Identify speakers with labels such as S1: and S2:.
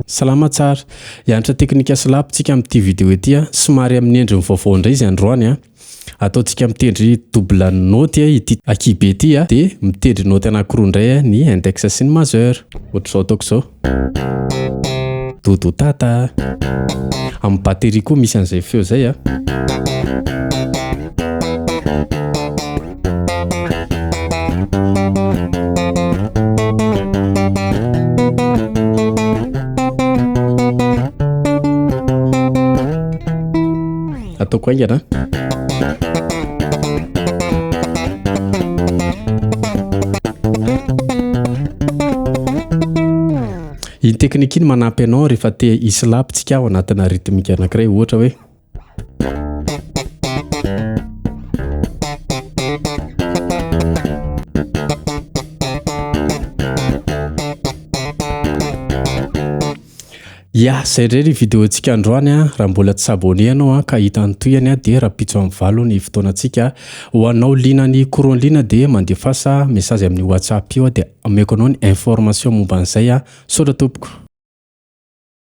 S1: Salama tsara. Hianatra teknika slap tsika amin'ity vidéo ity somary amin'ny endriny vaovao indray izy androany ataontsika mitendry double note ity akibe ity dia mitendry note anankiroa indray ny index sy ny majeur. Ohatr'izao ataoko izao. Dodo tata. Amin'ny batterie koa misy an'izay feo zay ataoko aingana. Iny teknika iny manampy anao rehefa te hislap tsika ao anatina rythmique anankiray ohatra hoe zay indray ny vidéo tsika androany raha mbola tsy abonné anao ka hita an'itoy dia rapitso amin'ny valo ny fotoanantsika ho anao linany courant lina dia mandefasa message amin'ny WhatsApp io dia ameko anao ny information momba an'izay. Saotra tompoko.